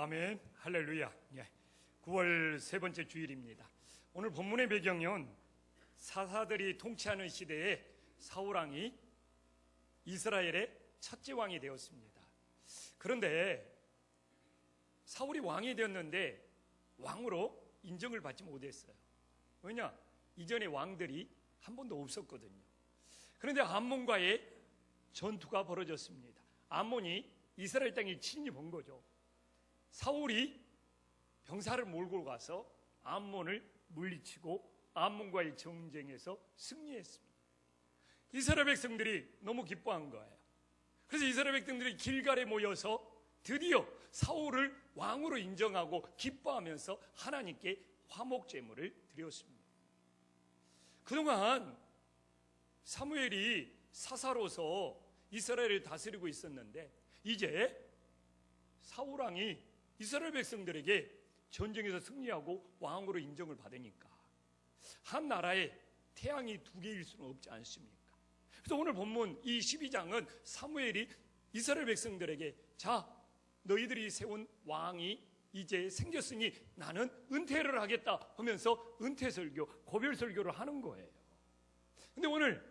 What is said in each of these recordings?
아멘, 할렐루야. 9월 세 번째 주일입니다. 오늘 본문의 배경은 사사들이 통치하는 시대에 사울왕이 이스라엘의 첫째 왕이 되었습니다. 그런데 사울이 왕이 되었는데 왕으로 인정을 받지 못했어요. 왜냐? 이전에 왕들이 한 번도 없었거든요. 그런데 암몬과의 전투가 벌어졌습니다. 암몬이 이스라엘 땅에 침입한 거죠. 사울이 병사를 몰고 가서 암몬을 물리치고 암몬과의 전쟁에서 승리했습니다. 이스라엘 백성들이 너무 기뻐한 거예요. 그래서 이스라엘 백성들이 길갈에 모여서 드디어 사울을 왕으로 인정하고 기뻐하면서 하나님께 화목제물을 드렸습니다. 그동안 사무엘이 사사로서 이스라엘을 다스리고 있었는데 이제 사울왕이 이스라엘 백성들에게 전쟁에서 승리하고 왕으로 인정을 받으니까 한 나라에 태양이 두 개일 수는 없지 않습니까? 그래서 오늘 본문 이 12장은 사무엘이 이스라엘 백성들에게 자, 너희들이 세운 왕이 이제 생겼으니 나는 은퇴를 하겠다 하면서 은퇴설교, 고별설교를 하는 거예요. 근데 오늘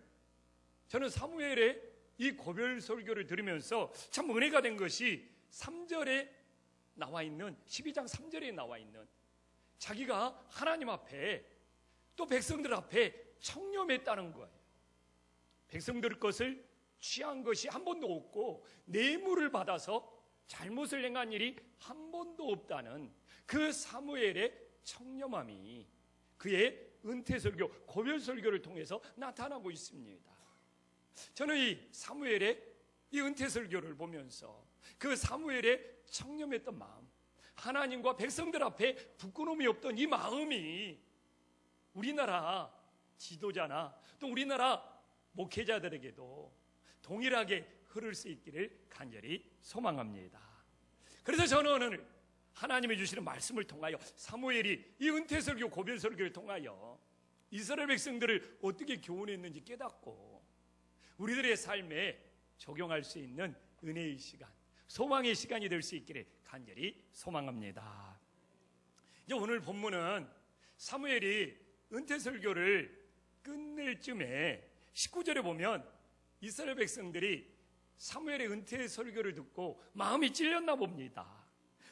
저는 사무엘의 이 고별설교를 들으면서 참 은혜가 된 것이 3절에 나와 있는 12장 3절에 나와 있는 자기가 하나님 앞에 또 백성들 앞에 청렴했다는 거예요. 백성들 것을 취한 것이 한 번도 없고 뇌물을 받아서 잘못을 행한 일이 한 번도 없다는 그 사무엘의 청렴함이 그의 은퇴설교, 고별설교를 통해서 나타나고 있습니다. 저는 이 사무엘의 이 은퇴설교를 보면서 그 사무엘의 청렴했던 마음, 하나님과 백성들 앞에 부끄러움이 없던 이 마음이 우리나라 지도자나 또 우리나라 목회자들에게도 동일하게 흐를 수 있기를 간절히 소망합니다. 그래서 저는 오늘 하나님이 주시는 말씀을 통하여 사무엘이 이 은퇴설교, 고별설교를 통하여 이스라엘 백성들을 어떻게 교훈했는지 깨닫고 우리들의 삶에 적용할 수 있는 은혜의 시간, 소망의 시간이 될 수 있기를 간절히 소망합니다. 이제 오늘 본문은 사무엘이 은퇴설교를 끝낼 쯤에 19절에 보면 이스라엘 백성들이 사무엘의 은퇴설교를 듣고 마음이 찔렸나 봅니다.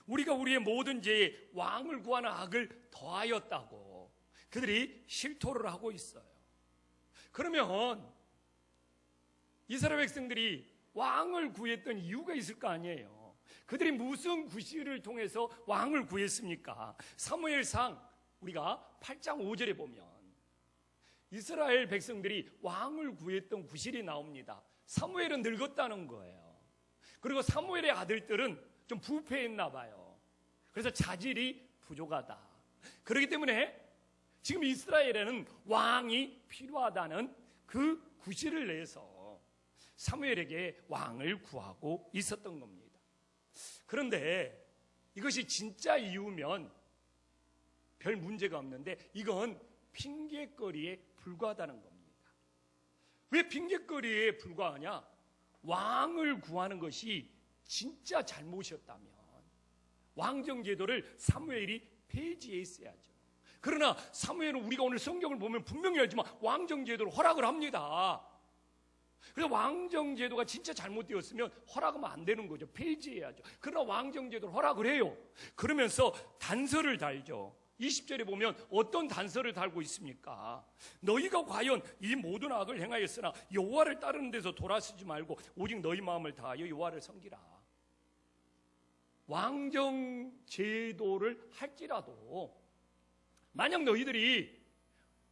우리가 우리의 모든 죄에 왕을 구하는 악을 더하였다고 그들이 실토를 하고 있어요. 그러면 이스라엘 백성들이 왕을 구했던 이유가 있을 거 아니에요. 그들이 무슨 구실을 통해서 왕을 구했습니까? 사무엘상 우리가 8장 5절에 보면 이스라엘 백성들이 왕을 구했던 구실이 나옵니다. 사무엘은 늙었다는 거예요. 그리고 사무엘의 아들들은 좀 부패했나 봐요. 그래서 자질이 부족하다. 그렇기 때문에 지금 이스라엘에는 왕이 필요하다는 그 구실을 내서 사무엘에게 왕을 구하고 있었던 겁니다. 그런데 이것이 진짜 이유면 별 문제가 없는데 이건 핑계거리에 불과하다는 겁니다. 왜 핑계거리에 불과하냐? 왕을 구하는 것이 진짜 잘못이었다면 왕정제도를 사무엘이 폐지했어야죠. 그러나 사무엘은 우리가 오늘 성경을 보면 분명히 알지만 왕정제도를 허락을 합니다. 그래서 왕정제도가 진짜 잘못되었으면 허락하면 안 되는 거죠. 폐지해야죠. 그러나 왕정제도를 허락을 해요. 그러면서 단서를 달죠. 20절에 보면 어떤 단서를 달고 있습니까? 너희가 과연 이 모든 악을 행하였으나 여호와를 따르는 데서 돌아서지 말고 오직 너희 마음을 다하여 여호와를 섬기라. 왕정제도를 할지라도 만약 너희들이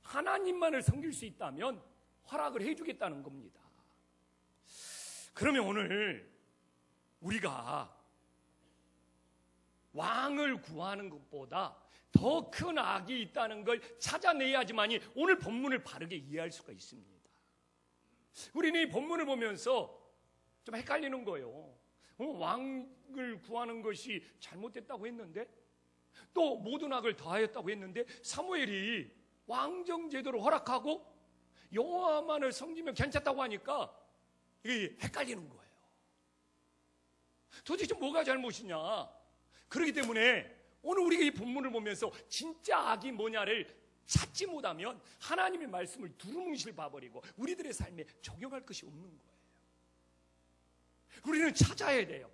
하나님만을 섬길 수 있다면 허락을 해주겠다는 겁니다. 그러면 오늘 우리가 왕을 구하는 것보다 더 큰 악이 있다는 걸 찾아내야지만이 오늘 본문을 바르게 이해할 수가 있습니다. 우리는 이 본문을 보면서 좀 헷갈리는 거예요. 왕을 구하는 것이 잘못됐다고 했는데 또 모든 악을 다하였다고 했는데 사무엘이 왕정제도를 허락하고 여호와만을 섬기면 괜찮다고 하니까 이게 헷갈리는 거예요. 도대체 뭐가 잘못이냐? 그렇기 때문에 오늘 우리가 이 본문을 보면서 진짜 악이 뭐냐를 찾지 못하면 하나님의 말씀을 두루뭉실 봐버리고 우리들의 삶에 적용할 것이 없는 거예요. 우리는 찾아야 돼요.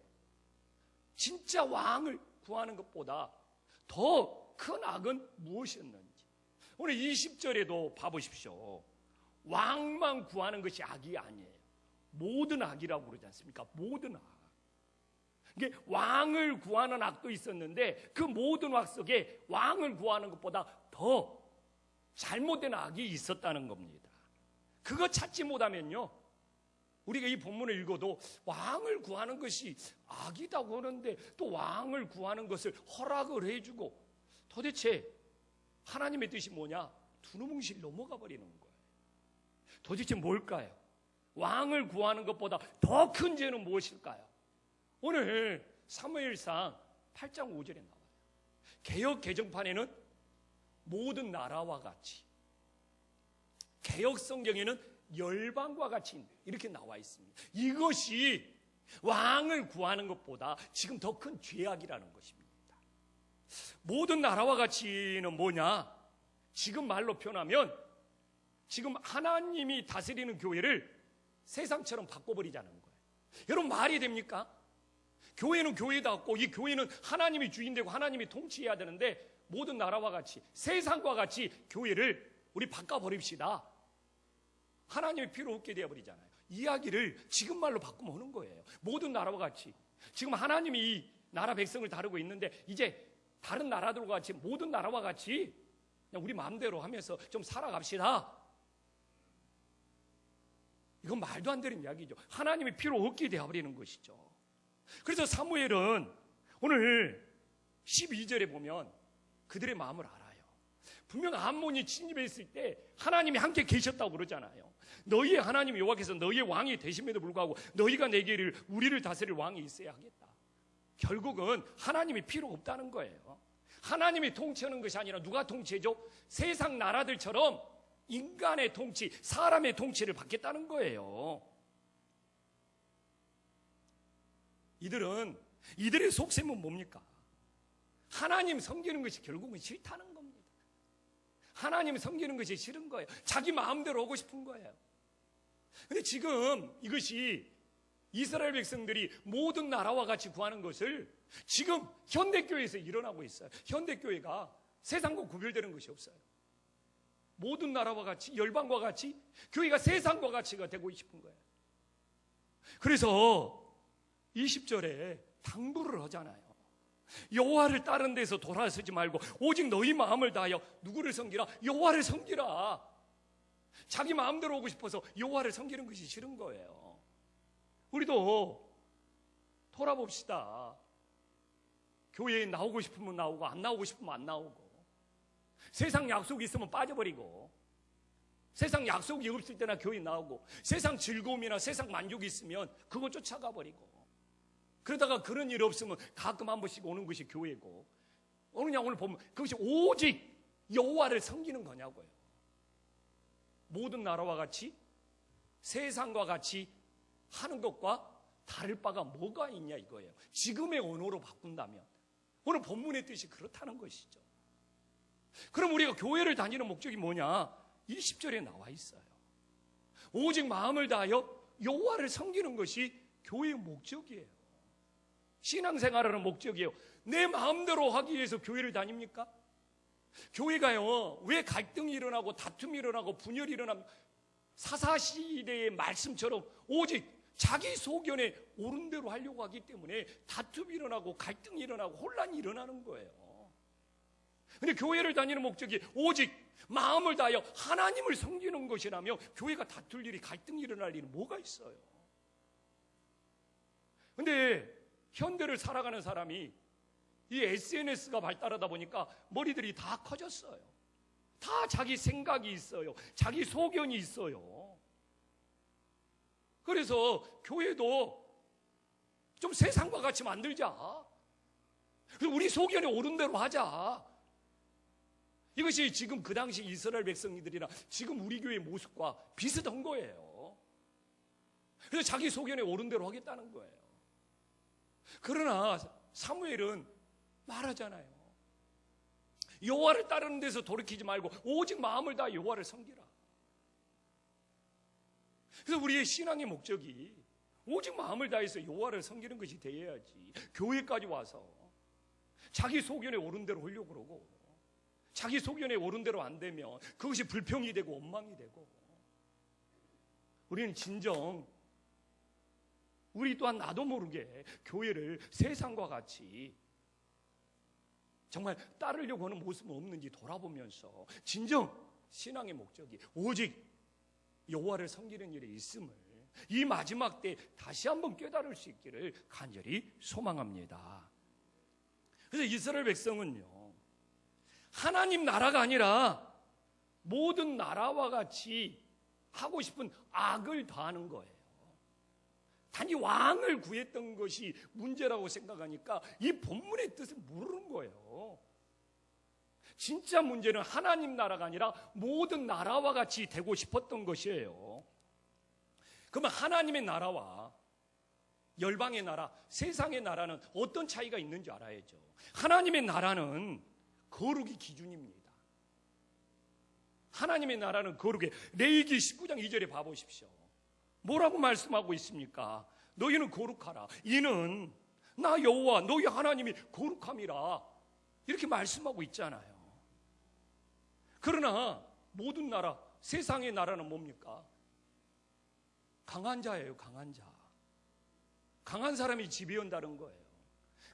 진짜 왕을 구하는 것보다 더 큰 악은 무엇이었는지. 오늘 20절에도 봐보십시오. 왕만 구하는 것이 악이 아니에요. 모든 악이라고 그러지 않습니까? 모든 악. 이게 왕을 구하는 악도 있었는데 그 모든 악 속에 왕을 구하는 것보다 더 잘못된 악이 있었다는 겁니다. 그거 찾지 못하면요, 우리가 이 본문을 읽어도 왕을 구하는 것이 악이다고 하는데 또 왕을 구하는 것을 허락을 해주고 도대체 하나님의 뜻이 뭐냐? 두루뭉실 넘어가 버리는 거예요. 도대체 뭘까요? 왕을 구하는 것보다 더 큰 죄는 무엇일까요? 오늘 사무엘상 8장 5절에 나와요. 개역 개정판에는 모든 나라와 같이, 개역 성경에는 열방과 같이 이렇게 나와 있습니다. 이것이 왕을 구하는 것보다 지금 더 큰 죄악이라는 것입니다. 모든 나라와 같이는 뭐냐? 지금 말로 표현하면 지금 하나님이 다스리는 교회를 세상처럼 바꿔버리자는 거예요. 여러분, 말이 됩니까? 교회는 교회답고 이 교회는 하나님이 주인되고 하나님이 통치해야 되는데 모든 나라와 같이, 세상과 같이 교회를 우리 바꿔버립시다. 하나님이 필요 없게 되어버리잖아요. 이야기를 지금 말로 바꾸면 하는 거예요. 모든 나라와 같이. 지금 하나님이 이 나라 백성을 다루고 있는데 이제 다른 나라들과 같이, 모든 나라와 같이 그냥 우리 마음대로 하면서 좀 살아갑시다. 이건 말도 안 되는 이야기죠. 하나님이 필요 없게 되어버리는 것이죠. 그래서 사무엘은 오늘 12절에 보면 그들의 마음을 알아요. 분명 암몬이 침입했을 때 하나님이 함께 계셨다고 그러잖아요. 너희의 하나님 여호와께서 너희의 왕이 되심에도 불구하고 너희가 내게 이르기를 우리를 다스릴 왕이 있어야 하겠다. 결국은 하나님이 필요 없다는 거예요. 하나님이 통치하는 것이 아니라 누가 통치해줘? 세상 나라들처럼 인간의 통치, 사람의 통치를 받겠다는 거예요. 이들의 속셈은 뭡니까? 하나님 섬기는 것이 결국은 싫다는 겁니다. 하나님 섬기는 것이 싫은 거예요. 자기 마음대로 하고 싶은 거예요. 근데 지금 이것이 이스라엘 백성들이 모든 나라와 같이 구하는 것을 지금 현대교회에서 일어나고 있어요. 현대교회가 세상과 구별되는 것이 없어요. 모든 나라와 같이, 열방과 같이, 교회가 세상과 같이가 되고 싶은 거예요. 그래서 20절에 당부를 하잖아요. 여호와를 다른 데서 돌아서지 말고 오직 너희 마음을 다하여 누구를 섬기라? 여호와를 섬기라. 자기 마음대로 오고 싶어서 여호와를 섬기는 것이 싫은 거예요. 우리도 돌아봅시다. 교회에 나오고 싶으면 나오고 안 나오고 싶으면 안 나오고, 세상 약속이 있으면 빠져버리고, 세상 약속이 없을 때나 교회 나오고, 세상 즐거움이나 세상 만족이 있으면 그거 쫓아가 버리고, 그러다가 그런 일 없으면 가끔 한 번씩 오는 것이 교회고, 그냥 오늘 보면 그것이 오직 여호와를 섬기는 거냐고요. 모든 나라와 같이 세상과 같이 하는 것과 다를 바가 뭐가 있냐 이거예요. 지금의 언어로 바꾼다면 오늘 본문의 뜻이 그렇다는 것이죠. 그럼 우리가 교회를 다니는 목적이 뭐냐? 20절에 나와 있어요. 오직 마음을 다하여 여호와를 섬기는 것이 교회의 목적이에요. 신앙생활하는 목적이에요. 내 마음대로 하기 위해서 교회를 다닙니까? 교회가요, 왜 갈등이 일어나고 다툼이 일어나고 분열이 일어나면 사사시대의 말씀처럼 오직 자기 소견에 옳은 대로 하려고 하기 때문에 다툼이 일어나고 갈등이 일어나고 혼란이 일어나는 거예요. 근데 교회를 다니는 목적이 오직 마음을 다하여 하나님을 섬기는 것이라면 교회가 다툴 일이, 갈등이 일어날 일이 뭐가 있어요? 근데 현대를 살아가는 사람이 이 SNS가 발달하다 보니까 머리들이 다 커졌어요. 다 자기 생각이 있어요. 자기 소견이 있어요. 그래서 교회도 좀 세상과 같이 만들자. 우리 소견에 옳은 대로 하자. 이것이 지금 그 당시 이스라엘 백성들이나 지금 우리 교회의 모습과 비슷한 거예요. 그래서 자기 소견에 옳은 대로 하겠다는 거예요. 그러나 사무엘은 말하잖아요. 여호와를 따르는 데서 돌이키지 말고 오직 마음을 다해 여호와를 섬기라. 그래서 우리의 신앙의 목적이 오직 마음을 다해서 여호와를 섬기는 것이 되어야지, 교회까지 와서 자기 소견에 오른 대로 하려고 그러고, 자기 소견에 오른 대로 안 되면 그것이 불평이 되고 원망이 되고, 우리는 진정 우리 또한 나도 모르게 교회를 세상과 같이 정말 따르려고 하는 모습은 없는지 돌아보면서 진정 신앙의 목적이 오직 여호와를 섬기는 일에 있음을 이 마지막 때 다시 한번 깨달을 수 있기를 간절히 소망합니다. 그래서 이스라엘 백성은요, 하나님 나라가 아니라 모든 나라와 같이 하고 싶은 악을 다하는 거예요. 단지 왕을 구했던 것이 문제라고 생각하니까 이 본문의 뜻을 모르는 거예요. 진짜 문제는 하나님 나라가 아니라 모든 나라와 같이 되고 싶었던 것이에요. 그러면 하나님의 나라와 열방의 나라, 세상의 나라는 어떤 차이가 있는지 알아야죠. 하나님의 나라는 거룩이 기준입니다. 하나님의 나라는 거룩에, 레위기 19장 2절에 봐보십시오. 뭐라고 말씀하고 있습니까? 너희는 거룩하라. 이는 나 여호와 너희 하나님이 거룩함이라. 이렇게 말씀하고 있잖아요. 그러나 모든 나라, 세상의 나라는 뭡니까? 강한 자예요. 강한 자. 강한 사람이 지배한다는 거예요.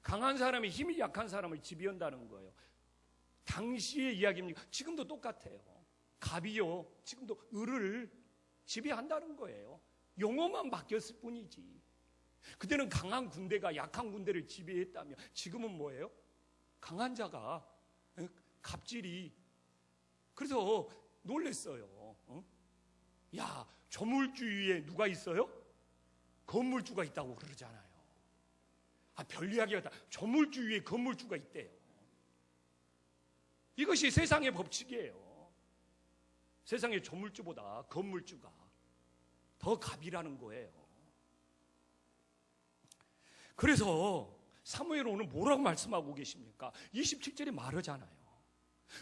강한 사람이 힘이 약한 사람을 지배한다는 거예요. 당시의 이야기입니까? 지금도 똑같아요. 갑이요, 지금도 을을 지배한다는 거예요. 용어만 바뀌었을 뿐이지. 그때는 강한 군대가 약한 군대를 지배했다며, 지금은 뭐예요? 강한 자가 갑질이. 그래서 놀랬어요. 야, 조물주위에 누가 있어요? 건물주가 있다고 그러잖아요. 별 이야기가 다. 조물주위에 건물주가 있대요. 이것이 세상의 법칙이에요. 세상의 조물주보다 건물주가 더 갑이라는 거예요. 그래서 사무엘 오늘 뭐라고 말씀하고 계십니까? 27절에 말하잖아요.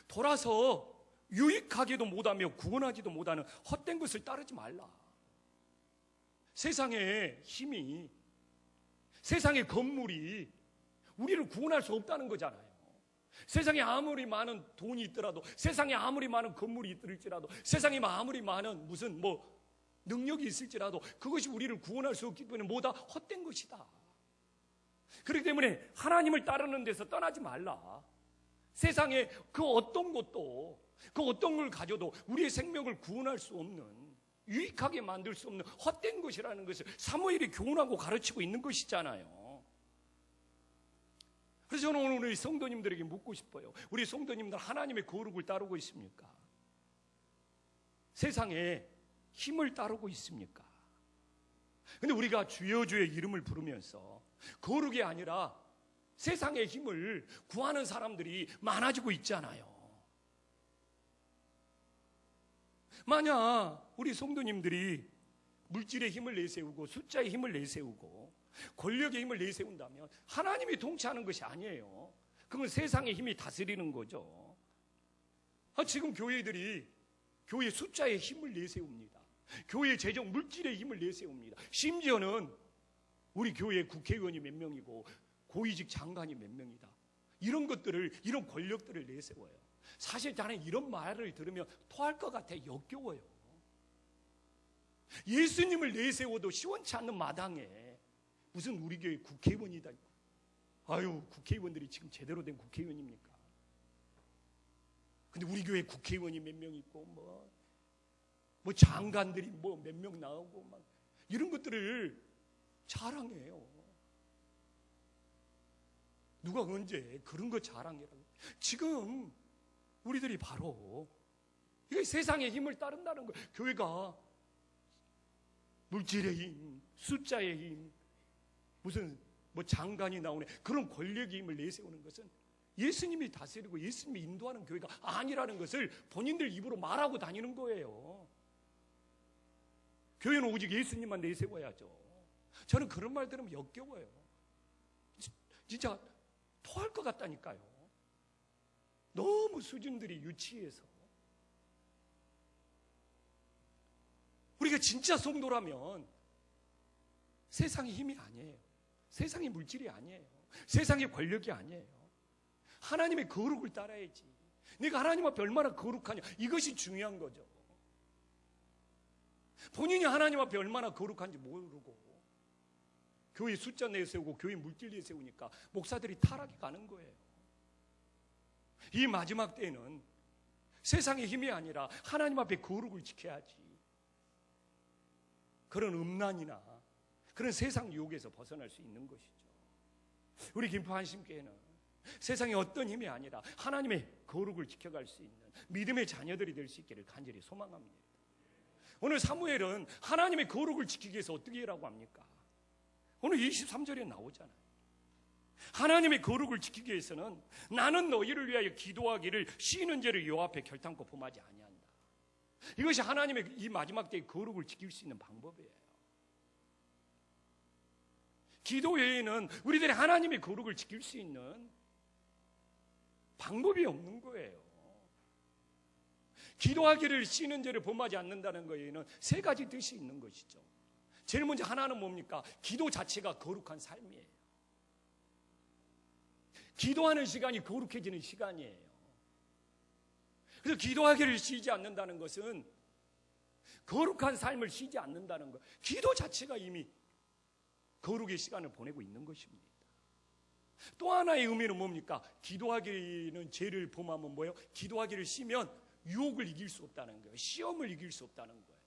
돌아서 유익하게도 못하며 구원하지도 못하는 헛된 것을 따르지 말라. 세상의 힘이, 세상의 건물이 우리를 구원할 수 없다는 거잖아요. 세상에 아무리 많은 돈이 있더라도, 세상에 아무리 많은 건물이 있을지라도, 세상에 아무리 많은 무슨 능력이 있을지라도 그것이 우리를 구원할 수 없기 때문에 뭐다? 헛된 것이다. 그렇기 때문에 하나님을 따르는 데서 떠나지 말라. 세상에 그 어떤 것도, 그 어떤 걸 가져도 우리의 생명을 구원할 수 없는, 유익하게 만들 수 없는 헛된 것이라는 것을 사무엘이 교훈하고 가르치고 있는 것이잖아요. 그래서 저는 오늘 우리 성도님들에게 묻고 싶어요. 우리 성도님들 하나님의 거룩을 따르고 있습니까? 세상에 힘을 따르고 있습니까? 근데 우리가 주여 주의 이름을 부르면서 거룩이 아니라 세상의 힘을 구하는 사람들이 많아지고 있잖아요. 만약 우리 성도님들이 물질의 힘을 내세우고 숫자의 힘을 내세우고 권력의 힘을 내세운다면 하나님이 통치하는 것이 아니에요. 그건 세상의 힘이 다스리는 거죠. 지금 교회들이 교회 숫자의 힘을 내세웁니다. 교회 재정 물질의 힘을 내세웁니다. 심지어는 우리 교회 국회의원이 몇 명이고 고위직 장관이 몇 명이다. 이런 것들을, 이런 권력들을 내세워요. 사실 나는 이런 말을 들으면 토할 것 같아. 역겨워요. 예수님을 내세워도 시원치 않는 마당에 무슨 우리 교회 국회의원이다. 아유, 국회의원들이 지금 제대로 된 국회의원입니까? 근데 우리 교회 국회의원이 몇 명 있고 뭐 장관들이 몇 명 나오고 막 이런 것들을 자랑해요. 누가 언제 그런 거 자랑이라고? 지금 우리들이 바로 이게 세상의 힘을 따른다는 거예요. 교회가 물질의 힘, 숫자의 힘, 무슨 장관이 나오네, 그런 권력의 힘을 내세우는 것은 예수님이 다스리고 예수님이 인도하는 교회가 아니라는 것을 본인들 입으로 말하고 다니는 거예요. 교회는 오직 예수님만 내세워야죠. 저는 그런 말 들으면 역겨워요. 진짜 토할 것 같다니까요. 너무 수준들이 유치해서. 우리가 진짜 성도라면 세상의 힘이 아니에요. 세상의 물질이 아니에요. 세상의 권력이 아니에요. 하나님의 거룩을 따라야지. 내가 하나님 앞에 얼마나 거룩하냐, 이것이 중요한 거죠. 본인이 하나님 앞에 얼마나 거룩한지 모르고 교회 숫자 내세우고 교회 물질 내세우니까 목사들이 타락해 가는 거예요. 이 마지막 때에는 세상의 힘이 아니라 하나님 앞에 거룩을 지켜야지. 그런 음란이나 그런 세상 유혹에서 벗어날 수 있는 것이죠. 우리 김포 한심교회는 세상의 어떤 힘이 아니라 하나님의 거룩을 지켜갈 수 있는 믿음의 자녀들이 될 수 있기를 간절히 소망합니다. 오늘 사무엘은 하나님의 거룩을 지키기 위해서 어떻게 하라고 합니까? 오늘 23절에 나오잖아요. 하나님의 거룩을 지키기 위해서는 나는 너희를 위하여 기도하기를 쉬는 죄를 여호와 앞에 결단코 범하지 아니한다. 이것이 하나님의 이 마지막 때의 거룩을 지킬 수 있는 방법이에요. 기도 외에는 우리들이 하나님의 거룩을 지킬 수 있는 방법이 없는 거예요. 기도하기를 쉬는 죄를 범하지 않는다는 거에는 세 가지 뜻이 있는 것이죠. 제일 먼저 하나는 뭡니까? 기도 자체가 거룩한 삶이에요. 기도하는 시간이 거룩해지는 시간이에요. 그래서 기도하기를 쉬지 않는다는 것은 거룩한 삶을 쉬지 않는다는 것. 기도 자체가 이미 거룩의 시간을 보내고 있는 것입니다. 또 하나의 의미는 뭡니까? 기도하기는 죄를 범하면 뭐예요? 기도하기를 쉬면 유혹을 이길 수 없다는 거예요. 시험을 이길 수 없다는 거예요.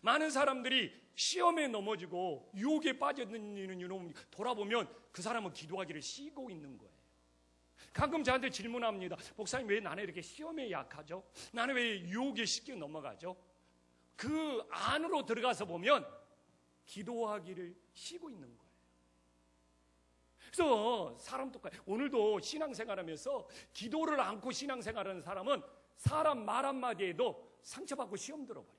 많은 사람들이 시험에 넘어지고 유혹에 빠져드는 이유는 돌아보면 그 사람은 기도하기를 쉬고 있는 거예요. 가끔 저한테 질문합니다. 목사님, 왜 나는 이렇게 시험에 약하죠? 나는 왜 유혹에 쉽게 넘어가죠? 그 안으로 들어가서 보면 기도하기를 쉬고 있는 거예요. 그래서 사람 똑같아요. 오늘도 신앙생활하면서 기도를 않고 신앙생활하는 사람은 사람 말 한마디에도 상처받고 시험 들어버려요.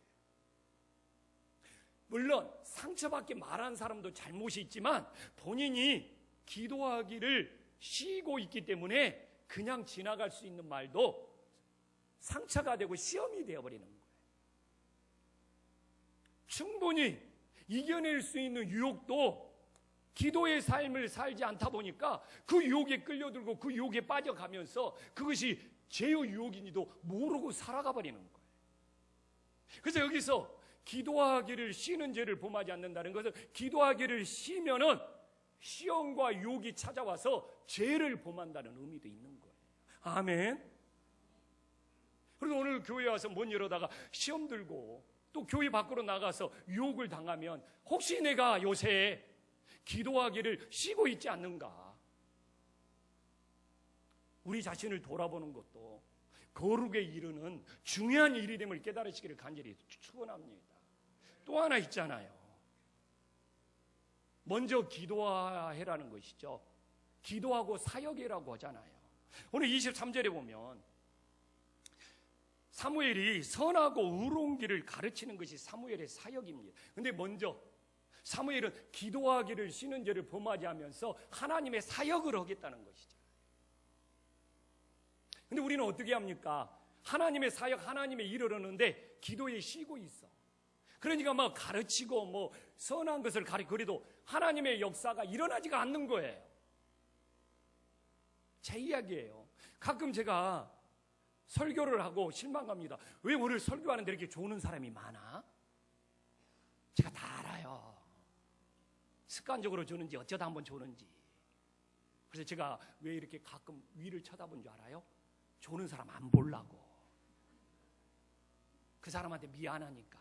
물론 상처받게 말한 사람도 잘못이 있지만 본인이 기도하기를 쉬고 있기 때문에 그냥 지나갈 수 있는 말도 상처가 되고 시험이 되어버리는 거예요. 충분히 이겨낼 수 있는 유혹도 기도의 삶을 살지 않다 보니까 그 유혹에 끌려들고 그 유혹에 빠져가면서 그것이 죄의 유혹인지도 모르고 살아가 버리는 거예요. 그래서 여기서 기도하기를 쉬는 죄를 범하지 않는다는 것은 기도하기를 쉬면은 시험과 유혹이 찾아와서 죄를 범한다는 의미도 있는 거예요. 아멘. 그래서 오늘 교회에 와서 문 열어다가 시험 들고 또 교회 밖으로 나가서 유혹을 당하면 혹시 내가 요새 기도하기를 쉬고 있지 않는가? 우리 자신을 돌아보는 것도 거룩에 이르는 중요한 일이 됨을 깨달으시기를 간절히 축원합니다. 또 하나 있잖아요. 먼저 기도해라는 것이죠. 기도하고 사역이라고 하잖아요. 오늘 23절에 보면 사무엘이 선하고 의로운 길을 가르치는 것이 사무엘의 사역입니다. 근데 먼저 사무엘은 기도하기를 쉬는 죄를 범하지 하면서 하나님의 사역을 하겠다는 것이잖아요. 근데 우리는 어떻게 합니까? 하나님의 사역, 하나님의 일을 하는데 기도에 쉬고 있어. 그러니까 뭐 가르치고 뭐 선한 것을 그래도 하나님의 역사가 일어나지가 않는 거예요. 제 이야기예요. 가끔 제가 설교를 하고 실망합니다. 왜 오늘 설교하는데 이렇게 조는 사람이 많아? 제가 다 알아요. 습관적으로 조는지 어쩌다 한번 조는지. 그래서 제가 왜 이렇게 가끔 위를 쳐다본 줄 알아요? 조는 사람 안 보려고. 그 사람한테 미안하니까.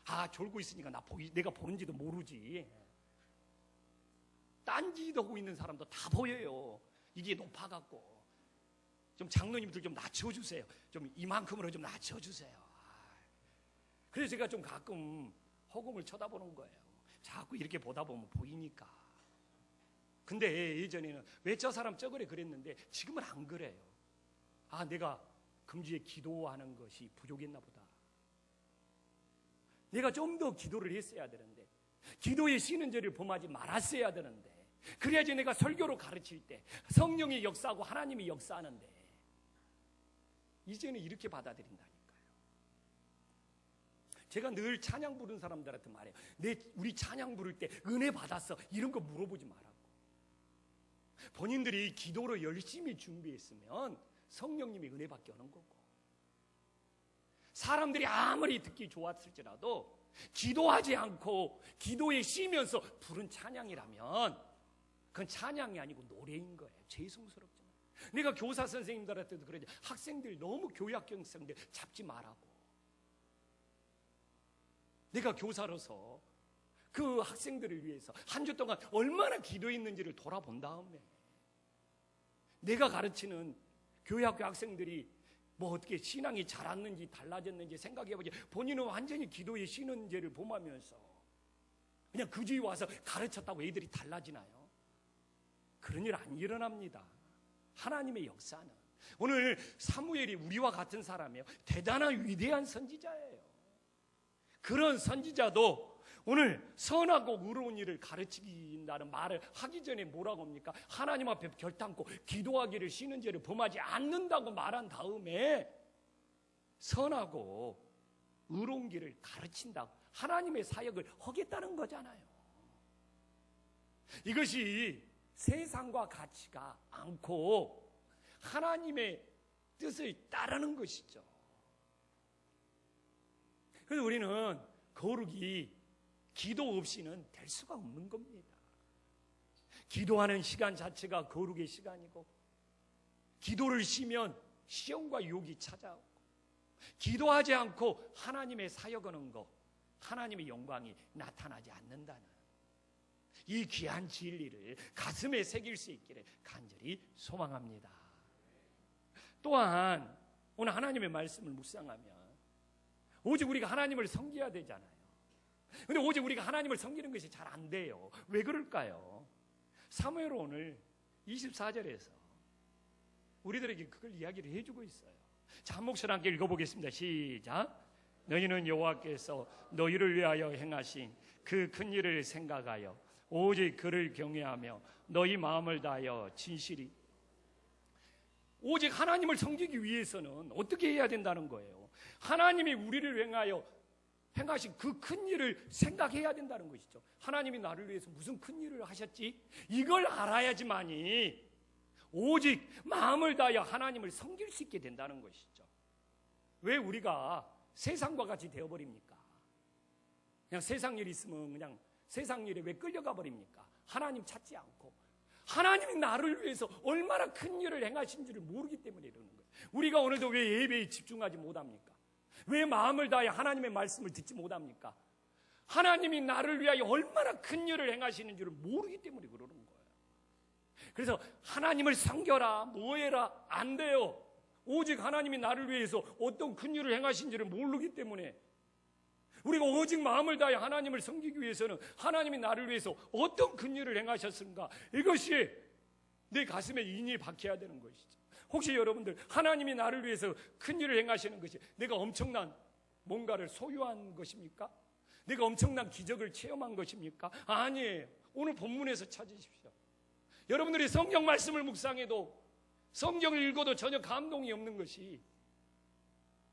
아, 졸고 있으니까 내가 보는지도 모르지. 딴짓 하고 있는 사람도 다 보여요. 이게 높아갖고. 좀 장로님들 좀 낮춰주세요. 좀 이만큼으로 좀 낮춰주세요. 그래서 제가 좀 가끔 허공을 쳐다보는 거예요. 자꾸 이렇게 보다 보면 보이니까. 근데 예전에는 왜 저 사람 저거래 그랬는데 지금은 안 그래요. 아, 내가 금주에 기도하는 것이 부족했나 보다. 내가 좀 더 기도를 했어야 되는데, 기도에 쉬는 죄를 범하지 말았어야 되는데, 그래야지 내가 설교로 가르칠 때 성령이 역사하고 하나님이 역사하는데, 이제는 이렇게 받아들인다니까요. 제가 늘 찬양 부르는 사람들한테 말해요. 우리 찬양 부를 때 은혜 받았어? 이런 거 물어보지 말라고. 본인들이 기도로 열심히 준비했으면 성령님이 은혜 받게 오는 거고, 사람들이 아무리 듣기 좋았을지라도 기도하지 않고 기도에 쉬면서 부른 찬양이라면 그건 찬양이 아니고 노래인 거예요. 죄송스럽지만 내가 교사 선생님들한테도 그러지, 학생들 너무 교육학생들 잡지 말라고. 내가 교사로서 그 학생들을 위해서 한 주 동안 얼마나 기도했는지를 돌아본 다음에 내가 가르치는 교육학교 학생들이 뭐 어떻게 신앙이 자랐는지 달라졌는지 생각해보지, 본인은 완전히 기도에 쉬는 죄를 범하면서 그냥 그 주에 와서 가르쳤다고 애들이 달라지나요? 그런 일 안 일어납니다. 하나님의 역사는. 오늘 사무엘이 우리와 같은 사람이에요. 대단한 위대한 선지자예요. 그런 선지자도 오늘 선하고 의로운 일을 가르치긴다는 말을 하기 전에 뭐라고 합니까? 하나님 앞에 결단코 기도하기를 쉬는 죄를 범하지 않는다고 말한 다음에 선하고 의로운 길을 가르친다고 하나님의 사역을 하겠다는 거잖아요. 이것이 세상과 같지가 않고 하나님의 뜻을 따르는 것이죠. 그래서 우리는 거룩이 기도 없이는 될 수가 없는 겁니다. 기도하는 시간 자체가 거룩의 시간이고, 기도를 쉬면 시험과 유혹이 찾아오고, 기도하지 않고 하나님의 사역하는 것, 하나님의 영광이 나타나지 않는다는 이 귀한 진리를 가슴에 새길 수 있기를 간절히 소망합니다. 또한 오늘 하나님의 말씀을 묵상하면 오직 우리가 하나님을 섬겨야 되잖아요. 근데 오직 우리가 하나님을 섬기는 것이 잘 안 돼요. 왜 그럴까요? 사무엘 오늘 24절에서 우리들에게 그걸 이야기를 해주고 있어요. 자, 한 목소리 함께 읽어보겠습니다. 시작. 너희는 여호와께서 너희를 위하여 행하신 그 큰 일을 생각하여 오직 그를 경외하며 너희 마음을 다하여 진실히. 오직 하나님을 섬기기 위해서는 어떻게 해야 된다는 거예요? 하나님이 우리를 향하여 행하신 그 큰 일을 생각해야 된다는 것이죠. 하나님이 나를 위해서 무슨 큰 일을 하셨지? 이걸 알아야지만이 오직 마음을 다하여 하나님을 섬길 수 있게 된다는 것이죠. 왜 우리가 세상과 같이 되어버립니까? 그냥 세상 일 있으면 그냥 세상 일에 왜 끌려가 버립니까? 하나님 찾지 않고 하나님이 나를 위해서 얼마나 큰 일을 행하신지를 모르기 때문에 이러는 거예요. 우리가 오늘도 왜 예배에 집중하지 못합니까? 왜 마음을 다해 하나님의 말씀을 듣지 못합니까? 하나님이 나를 위하여 얼마나 큰 일을 행하시는지를 모르기 때문에 그러는 거예요. 그래서 하나님을 섬겨라, 뭐해라, 안 돼요. 오직 하나님이 나를 위해서 어떤 큰 일을 행하신지를 모르기 때문에 우리가 오직 마음을 다해 하나님을 섬기기 위해서는 하나님이 나를 위해서 어떤 큰 일을 행하셨는가, 이것이 내 가슴에 인이 박혀야 되는 것이죠. 혹시 여러분들 하나님이 나를 위해서 큰 일을 행하시는 것이 내가 엄청난 뭔가를 소유한 것입니까? 내가 엄청난 기적을 체험한 것입니까? 아니에요. 오늘 본문에서 찾으십시오. 여러분들이 성경 말씀을 묵상해도 성경을 읽어도 전혀 감동이 없는 것이,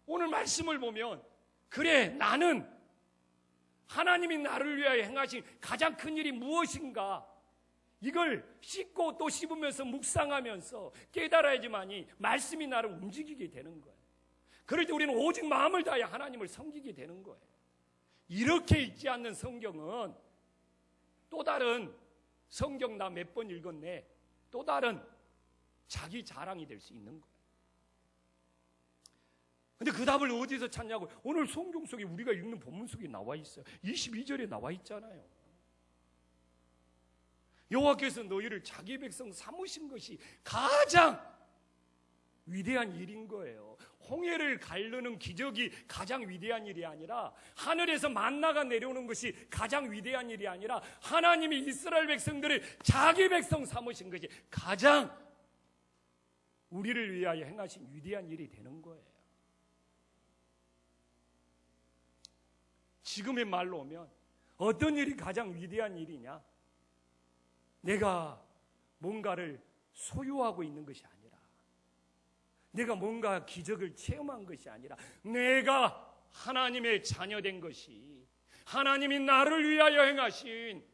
오늘 말씀을 보면 그래, 나는 하나님이 나를 위하여 행하신 가장 큰 일이 무엇인가, 이걸 씻고 또 씹으면서 묵상하면서 깨달아야지만이 말씀이 나를 움직이게 되는 거예요. 그럴 때 우리는 오직 마음을 다해 하나님을 섬기게 되는 거예요. 이렇게 읽지 않는 성경은 또 다른 성경 나 몇 번 읽었네, 또 다른 자기 자랑이 될 수 있는 거예요. 근데 그 답을 어디서 찾냐고? 오늘 성경 속에 우리가 읽는 본문 속에 나와 있어요. 22절에 나와 있잖아요. 여호와께서 너희를 자기 백성 삼으신 것이 가장 위대한 일인 거예요. 홍해를 가르는 기적이 가장 위대한 일이 아니라, 하늘에서 만나가 내려오는 것이 가장 위대한 일이 아니라, 하나님이 이스라엘 백성들을 자기 백성 삼으신 것이 가장 우리를 위하여 행하신 위대한 일이 되는 거예요. 지금의 말로 오면 어떤 일이 가장 위대한 일이냐? 내가 뭔가를 소유하고 있는 것이 아니라, 내가 뭔가 기적을 체험한 것이 아니라, 내가 하나님의 자녀된 것이 하나님이 나를 위하여 행하신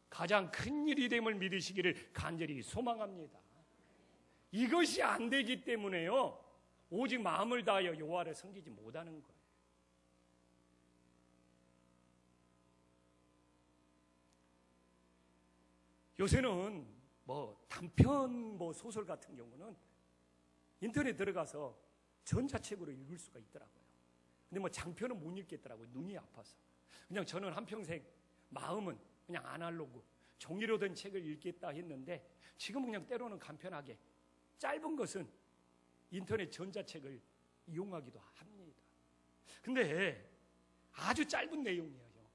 가장 큰 일이 됨을 믿으시기를 간절히 소망합니다. 이것이 안 되기 때문에요, 오직 마음을 다하여 여호와를 섬기지 못하는 거예요. 요새는 단편 소설 같은 경우는 인터넷 들어가서 전자책으로 읽을 수가 있더라고요. 근데 장편은 못 읽겠더라고요. 눈이 아파서. 그냥 저는 한평생 마음은 그냥 아날로그 종이로 된 책을 읽겠다 했는데, 지금은 그냥 때로는 간편하게 짧은 것은 인터넷 전자책을 이용하기도 합니다. 근데 아주 짧은 내용이에요.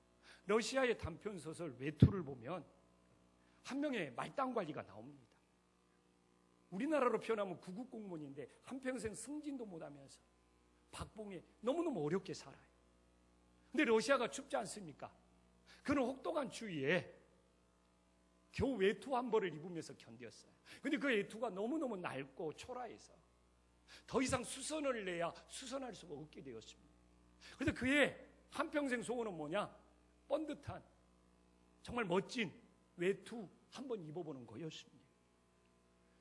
러시아의 단편 소설 외투를 보면 한 명의 말단 관리가 나옵니다. 우리나라로 표현하면 구급 공무원인데 한평생 승진도 못하면서 박봉에 너무너무 어렵게 살아요. 근데 러시아가 춥지 않습니까? 그는 혹독한 추위에 겨우 외투 한 벌을 입으면서 견뎠어요. 근데 그 외투가 너무너무 낡고 초라해서 더 이상 수선을 내야 수선할 수가 없게 되었습니다. 그래서 그의 한평생 소원은 뭐냐? 번듯한 정말 멋진 외투 한번 입어보는 거였습니다.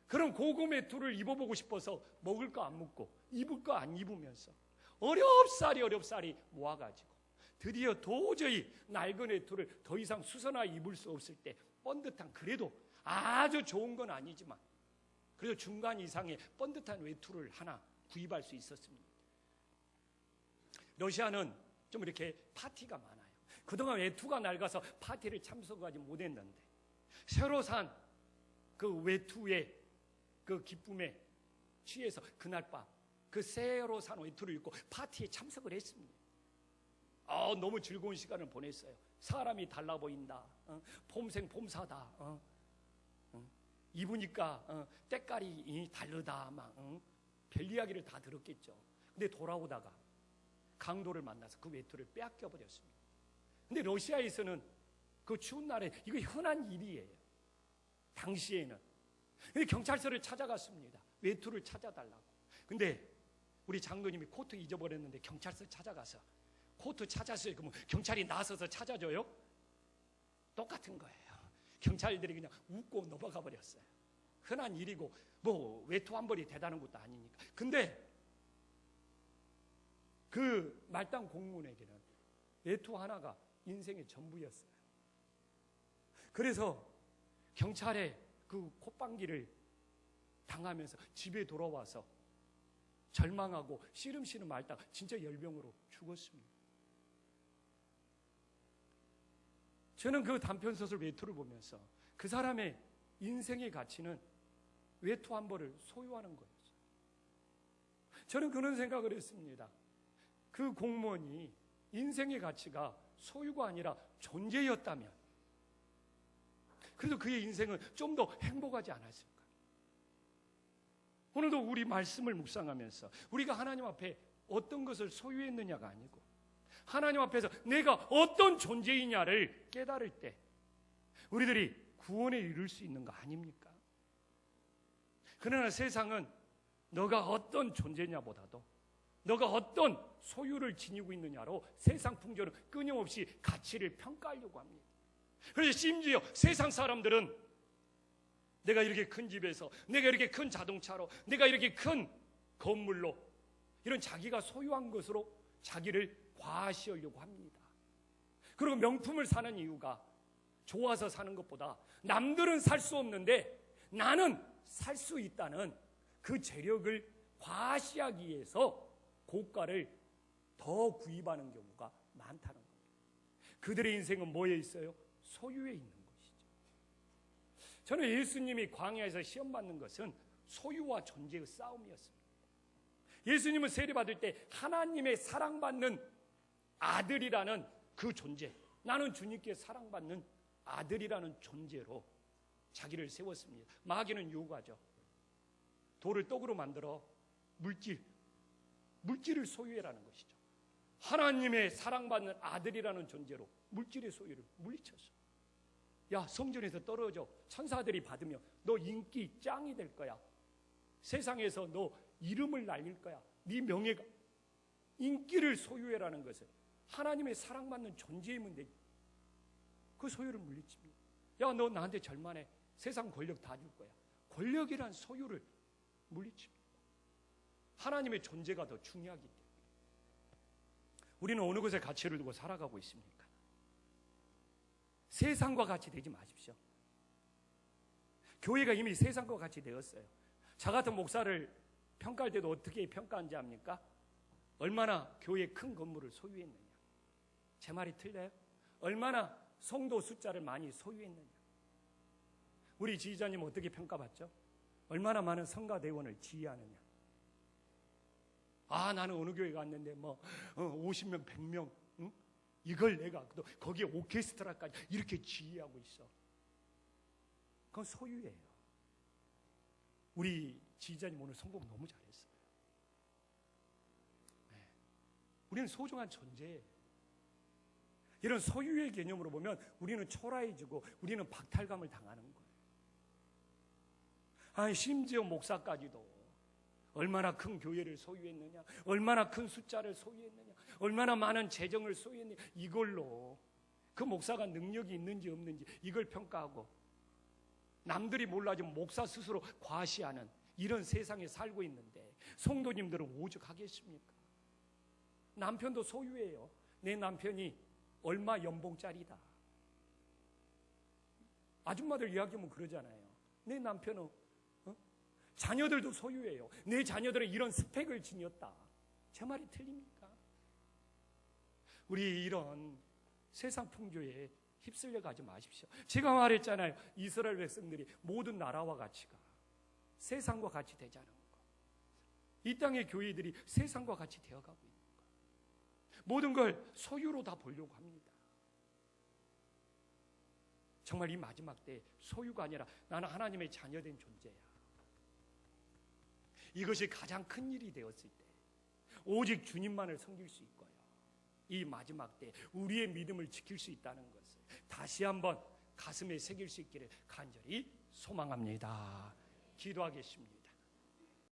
그럼 고급 외투를 입어보고 싶어서 먹을 거 안 먹고 입을 거 안 입으면서 어렵사리 모아가지고 드디어 도저히 낡은 외투를 더 이상 수선하여 입을 수 없을 때 번듯한, 그래도 아주 좋은 건 아니지만 그래도 중간 이상의 번듯한 외투를 하나 구입할 수 있었습니다. 러시아는 좀 이렇게 파티가 많아요. 그동안 외투가 낡아서 파티를 참석하지 못했는데 새로 산 그 외투의 그 기쁨에 취해서 그날 밤 그 새로 산 외투를 입고 파티에 참석을 했습니다. 너무 즐거운 시간을 보냈어요. 사람이 달라 보인다. 폼생 폼사다. 입으니까 때깔이 다르다. 별 이야기를 다 들었겠죠. 근데 돌아오다가 강도를 만나서 그 외투를 빼앗겨 버렸습니다. 근데 러시아에서는 그 추운 날에 이거 흔한 일이에요. 당시에는. 근데 경찰서를 찾아갔습니다. 외투를 찾아달라고. 근데 우리 장로님이 코트 잊어버렸는데 경찰서 찾아가서 코트 찾았어요. 그러면 경찰이 나서서 찾아줘요? 똑같은 거예요. 경찰들이 그냥 웃고 넘어가 버렸어요. 흔한 일이고 외투 한 벌이 대단한 것도 아니니까. 근데 그 말단 공무원에게는 외투 하나가 인생의 전부였어요. 그래서 경찰의 그 콧방귀를 당하면서 집에 돌아와서 절망하고 씨름씨름 앓다가 진짜 열병으로 죽었습니다. 저는 그 단편소설 외투를 보면서 그 사람의 인생의 가치는 외투 한 벌을 소유하는 거였어요. 저는 그런 생각을 했습니다. 그 공무원이 인생의 가치가 소유가 아니라 존재였다면, 그래서 그의 인생은 좀 더 행복하지 않았을까? 오늘도 우리 말씀을 묵상하면서 우리가 하나님 앞에 어떤 것을 소유했느냐가 아니고 하나님 앞에서 내가 어떤 존재이냐를 깨달을 때 우리들이 구원에 이룰 수 있는 거 아닙니까? 그러나 세상은 너가 어떤 존재냐보다도 너가 어떤 소유를 지니고 있느냐로 세상 풍조는 끊임없이 가치를 평가하려고 합니다. 그래서 심지어 세상 사람들은 내가 이렇게 큰 집에서, 내가 이렇게 큰 자동차로, 내가 이렇게 큰 건물로, 이런 자기가 소유한 것으로 자기를 과시하려고 합니다. 그리고 명품을 사는 이유가 좋아서 사는 것보다 남들은 살 수 없는데 나는 살 수 있다는 그 재력을 과시하기 위해서 고가를 더 구입하는 경우가 많다는 겁니다. 그들의 인생은 뭐에 있어요? 소유에 있는 것이죠. 저는 예수님이 광야에서 시험 받는 것은 소유와 존재의 싸움이었습니다. 예수님은 세례받을 때 하나님의 사랑받는 아들이라는 그 존재, 나는 주님께 사랑받는 아들이라는 존재로 자기를 세웠습니다. 마귀는 유혹하죠. 돌을 떡으로 만들어 물질을 소유해라는 것이죠. 하나님의 사랑받는 아들이라는 존재로 물질의 소유를 물리쳤어요. 야, 성전에서 떨어져. 천사들이 받으면 너 인기 짱이 될 거야. 세상에서 너 이름을 날릴 거야. 네 명예가, 인기를 소유해라는 것은 하나님의 사랑받는 존재이면 되지. 그 소유를 물리칩니다. 야, 너 나한테 절만해. 세상 권력 다 줄 거야. 권력이란 소유를 물리칩니다. 하나님의 존재가 더 중요하기 때문에. 우리는 어느 곳에 가치를 두고 살아가고 있습니까? 세상과 같이 되지 마십시오. 교회가 이미 세상과 같이 되었어요. 저 같은 목사를 평가할 때도 어떻게 평가하는지 압니까? 얼마나 교회 큰 건물을 소유했느냐. 제 말이 틀려요? 얼마나 성도 숫자를 많이 소유했느냐. 우리 지휘자님 어떻게 평가받죠? 얼마나 많은 성가대원을 지휘하느냐. 아, 나는 어느 교회 갔는데 50명 100명 응? 이걸 내가 또 거기에 오케스트라까지 이렇게 지휘하고 있어. 그건 소유예요. 우리 지휘자님 오늘 성공 너무 잘했어요. 네. 우리는 소중한 존재예요. 이런 소유의 개념으로 보면 우리는 초라해지고 우리는 박탈감을 당하는 거예요. 아니, 심지어 목사까지도 얼마나 큰 교회를 소유했느냐, 얼마나 큰 숫자를 소유했느냐, 얼마나 많은 재정을 소유했느냐, 이걸로 그 목사가 능력이 있는지 없는지 이걸 평가하고 남들이 몰라지면 목사 스스로 과시하는 이런 세상에 살고 있는데 성도님들은 오죽하겠습니까? 남편도 소유예요. 내 남편이 얼마 연봉짜리다. 아줌마들 이야기하면 그러잖아요. 내 남편은 자녀들도 소유예요. 내 자녀들은 이런 스펙을 지녔다. 제 말이 틀립니까? 우리 이런 세상 풍조에 휩쓸려 가지 마십시오. 제가 말했잖아요. 이스라엘 백성들이 모든 나라와 같이가 세상과 같이 되자는 거. 이 땅의 교회들이 세상과 같이 되어가고 있는 거. 모든 걸 소유로 다 보려고 합니다. 정말 이 마지막 때 소유가 아니라 나는 하나님의 자녀된 존재야. 이것이 가장 큰 일이 되었을 때 오직 주님만을 섬길 수 있고요. 이 마지막 때 우리의 믿음을 지킬 수 있다는 것을 다시 한번 가슴에 새길 수 있기를 간절히 소망합니다. 기도하겠습니다.